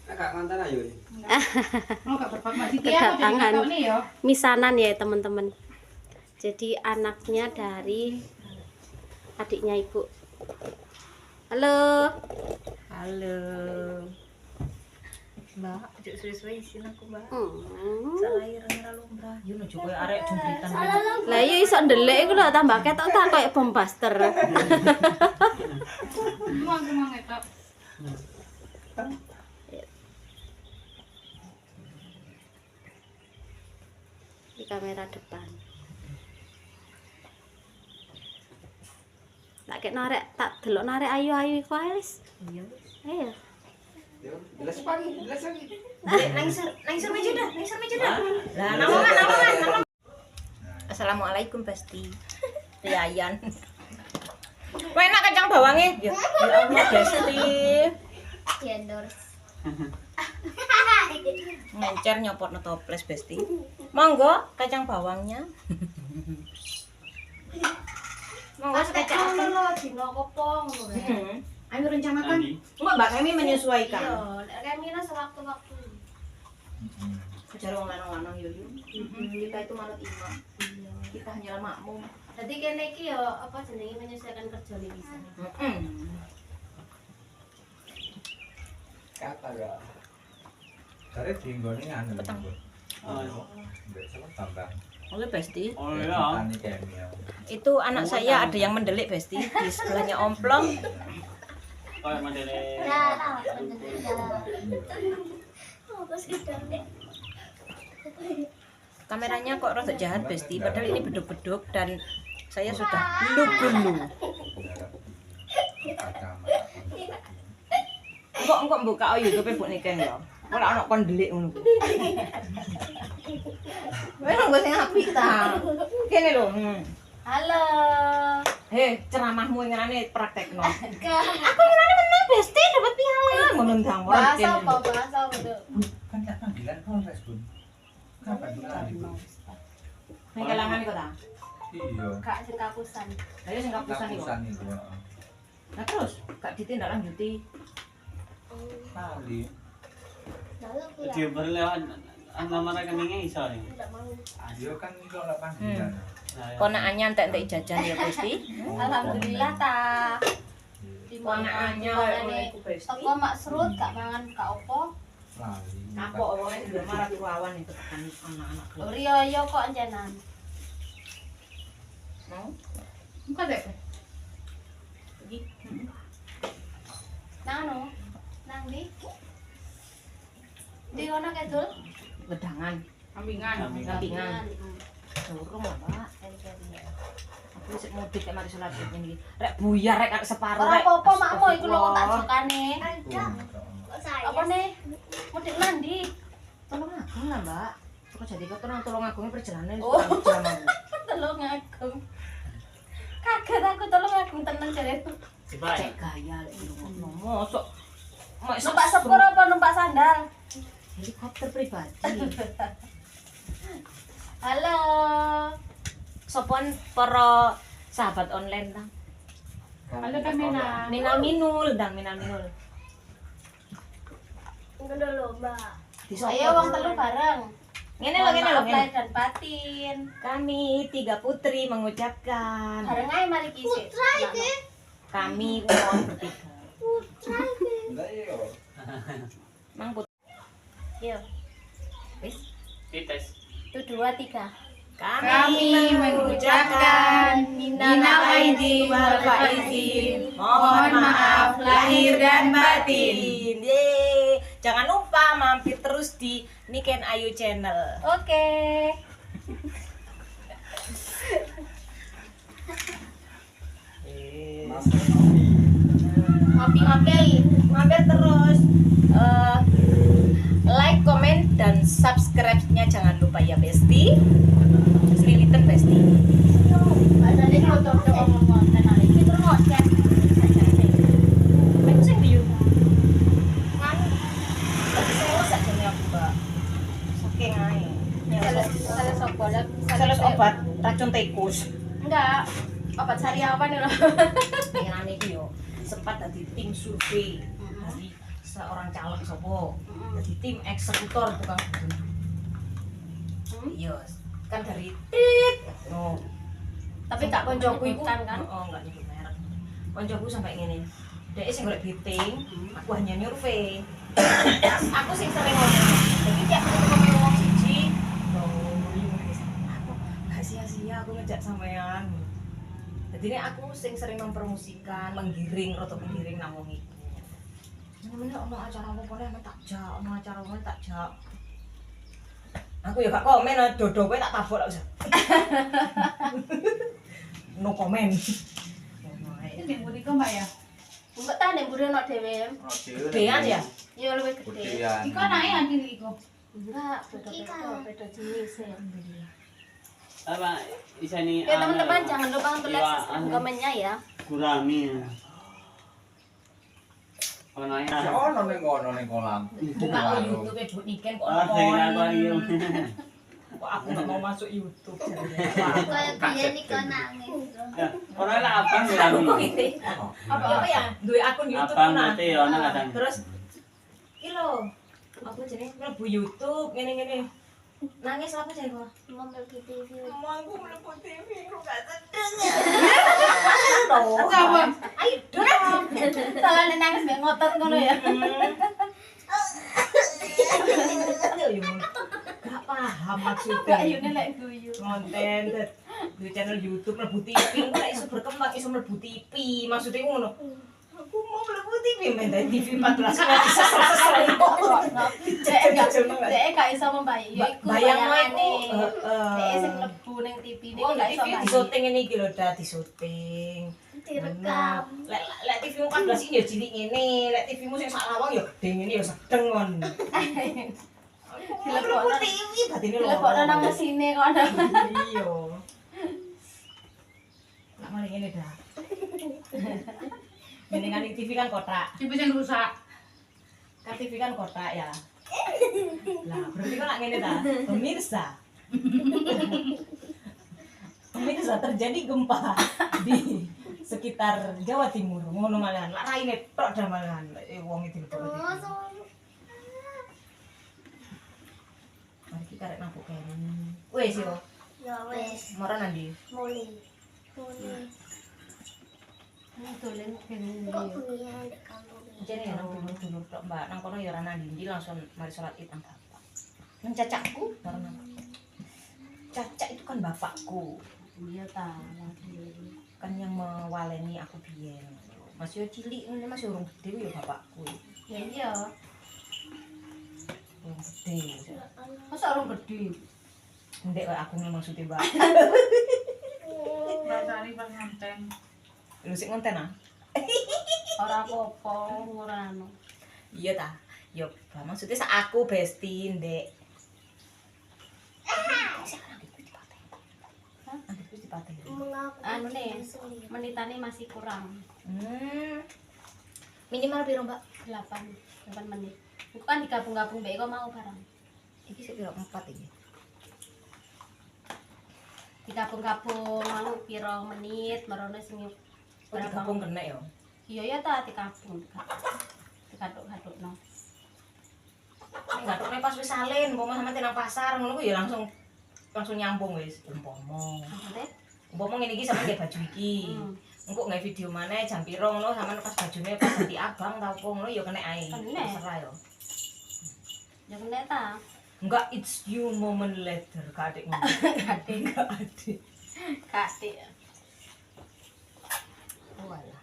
Kakak mantan ayo. Kedatangan misanan ya teman-teman. Jadi anaknya dari adiknya ibu. Halo. Halo. Mbak, aja suwe-suwe isin aku, Mbak. Hmm. Salahirnya lumrah. Yo nuju koyo arek jumbritan. Lah iya iso ndelik iku lho tambah ketok tak koyo bombaster. Mang ketok. Di kamera depan. Tak kek narek, tak delok narek ayu-ayu iku ae wis. Iya. Ayo. Yo, jelas pagi, jelas lagi. Nang meja dah, nang meja dah. Lah, namongan. Assalamualaikum, Besti. Yayan. Kok enak kacang bawangnya? Ya Allah, Besti. Endorse. Ngencer nyopot toples, Besti. Monggo kacang bawangnya. Monggo sekecap. Lho dino kopong lho. Ayo rencanakan. Enggak, Mbak Kemi menyesuaikan. Iya, lek kemina sewaktu-waktu. Kejar wong lanang-lanang yo. Kita itu manut imam. Kita hanya makmum. Jadi kene iki ya apa jenenge menyesuaikan kerja li bisa. Kata ya. Cari tinggone anu. Petang. Oh. Mbak sama tambah. Oleh Besti. Oh iya. Tani kemia. Itu anak saya ada yang mendelik, Besti. Di sebelahnya omplong. Kayak modele. Kameranya kok rada jahat, Besti. Padahal ini beduk-beduk dan saya sudah lu-gulu. Engkok buka YouTube Bu Niken ya. Ora ana kon ndelik ngono. Wes nang sing apik ta. Kene lho. Halo. Ceramahmu ngrane praktekno. Aku ngrane menang, Besti, dapat piala. Ngono ndang wae. Bahasa apa bahasa betul. Kan tak panggilan Polres, Bun. Kapan bulan itu? Ning kalangan iku ta? Iya. Kak sing kapusan. Ayo sing kapusan iku. Kapusan itu. Nah terus gak ditindaklanjuti. Kali. Dia berlewat nama rekeningnya iso nih. Dia kan itu enggak panggilan. Ponakannya entek-entek jajan ya, Besti. Alhamdulillah ta. Ponakannya Dimana teko mak serut gak mangan gak opo. Lali. kapok wong iki marah lawan itu tekan anak-anak. Riyo kok anjenan. Mau? Engko dek. Pergi. Nang di. Di ono kedul? Bedangan, Kambingan. kambingan. Durung lah, Pak. Aku sik mudik nek mari salat ini. Rek buyar rek kak separo Ora rek. apa-apa makmu iku lho tak jokane. Ada. Apa nih? Mudik mandi. Tolong agung lah, Mbak. Kok jadi kok tolong agungnya perjalanan Oh. jaman. Tolong agung. Kaget aku tolong agung tenan jare. Cek gaya lek ngono. Mosok Numpak sepur apa numpak sandal? helikopter pribadi. Halo. Sopon para sahabat online ta. Halo Kamina. Minal minul, minal minul. Ngono lho, Mbak. Disopo? Ayo wong telu bareng. Ngene lho, ngene lho. Lahir dan batin. Kami 3 putri mengucapkan Bareng ae mari ki sik. Putra iki. kami mohon bertiga. Enggak iya. Mang put. Yo, Wis. Dites. 1 2 3. Kami mengucapkan minal aidin wal faizin. Mohon maaf lahir dan batin. Yeay. Jangan lupa mampir terus di Niken Ayu Channel. Oke. Ngopi-ngopi. Mampir terus. Like, comment, dan subscribe-nya jangan lupa ya, Besti. Lilitan, Besti. Ada nih foto ngomong tenan iki terus ngocek. Aku sing biu. Kan lagi sales aja nih aku, Mbak. Saking ae. Sales opo lah. Sales obat racun tikus. Enggak. Obat sariawan lho. Pengen iki yo sempat dadi tim survei dari seorang caleg sopo. Jadi tim eksekutor tukang duduk. Iya, kan dari tit. Oh. Tapi gak koncoku iku kan kan. Oh, enggak nyebut merek. Koncoku sampai ngene. Dek sing golek biting, aku hanya nyurvei. Aku sing sering ngomong. Jadi tiap ketemu wong siji, aku gak sia-sia aku ngejak sampean. Jadi ini aku sering mempromosikan, menggiring, roto menggiring nang wong iku. Mana ono acara apa boleh tak jak, ono acara apa tak jak. Aku ya gak komen, dodo kowe tak tabok lak usah. No comment. Ini di Budiko Mbak ya? Mbak ta nek mburi ono dhewe. Gedean ya? Ya luwih gede. Iko anake adil iko. Enggak, beda jenis ya. Apa bisa nih? Oke teman-teman jangan lupa untuk like, Iwa, subscribe, komennya ya. Gurami. Onanya. Ya ono ning kono ning kolam. Buka ke YouTube e Duk Niken kok Ah, dari ono. akuarium. Kok aku gak mau masuk YouTube. Kayak biyen iki nangis. Orang lah apa Aku gurami? kok ngene. Apa ya? Duwe akun YouTube Apa ana. mati ya ono kadang. Terus iki lho. Apa jenenge? Mlebu YouTube ngene-ngene. Nangis apa jare kok? Memiliki TV. Emangku mlebu TV kok gak sedeng. Coba. Ayo dong. Soalnya nangis mbek ngotot ngono ya. Gak paham maksudnya. Gak ayune lek guyu. Konten di channel YouTube mlebu TV kok iso berkembang iso mlebu TV. Maksudnya ngono. Aku mau mlebu TV main TV 14 kok bisa selesai kok. Dek gak iso membayang. Ya iku Bayangane. Dek sing mlebu ning TV ning Oh, gak TV iso bayang. disyuting ini iki lho, dah disyuting. Direkam. Lek TV 14 iki ya cilik ngene, lek TV-mu sing sak lawang ya gede ngene ya sedeng kon. Dilebokno TV batine lho. dilebokno nang mesine kok ada. Iya. Lah malah ngene dah. Mendingan TV kan kotak. Tipe yang rusak. Kan TV kan kotak ya. Lah, berarti kok nak ngene ta? Pemirsa. Pemirsa terjadi gempa di sekitar Jawa Timur. Ngono malahan. Lah raine tok dah malahan. Wong iki dilebokno. Mari kita rek nampuk kene. Wes yo. Ya wes, Mara nandi. mulai. Mulai. Dolen Kok kene. kuliah di kampung ini? Jane ya nang dulur-dulur tok, Mbak. Nang kono ya ora nandi langsung mari salat Id nang bapak. Nang cacakku karena Cacak itu kan bapakku. Iya ta. Kan yang mewaleni aku biyen. Masih cilik ngene masih urung gede ya bapakku. Ya iya. Urung gede. Masa orang gede. Ndek kok aku memang maksudnya, Mbak. Rasane pas ngonten. Lu sik ngonten ah? Ora apa-apa ngurano. Iya ta. Yo, Mbak, maksudnya sak aku besti, Ndek. Anggitku dipateni. Mengapa Anu nih, sendiri? menitane masih kurang. Minimal piro, Mbak? 8 menit. Itu kan digabung-gabung mbek kok mau barang. Iki sik piro 4 iki. Digabung-gabung mau piro menit merono sing Ora gabung kena ya. Iya ya ta digabung. Digaduk-gadukno. Nek gathukne pas wis salin, umpama sampe nang pasar ngono ku ya langsung nyambung wis. Umpama ngene iki sampe nggih baju iki. Engko nggak video mana jam piro ngono sampe pas bajune pas ganti abang ta opo ngono ya kena ae. Kena. Terserah ya. Ya kena ta. Enggak, it's you moment later, Kak Adik ngomong. Kak Adik. Katik. Walah.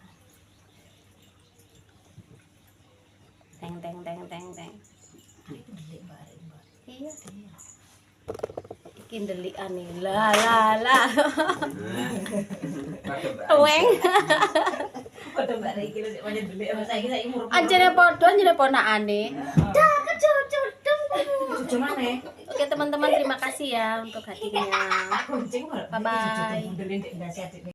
Teng teng teng teng teng. Itu delik Mbak. Iya. Iki ndelikane. La la la. Weng. Padha Mbak iki lho sik pancen delik saiki muruk. Anjene padha anjene ponakane. Cucu maneh. Oke teman-teman terima kasih ya untuk hatinya. Kuncing kok. Bye-bye. Modelin ndek ndase adik.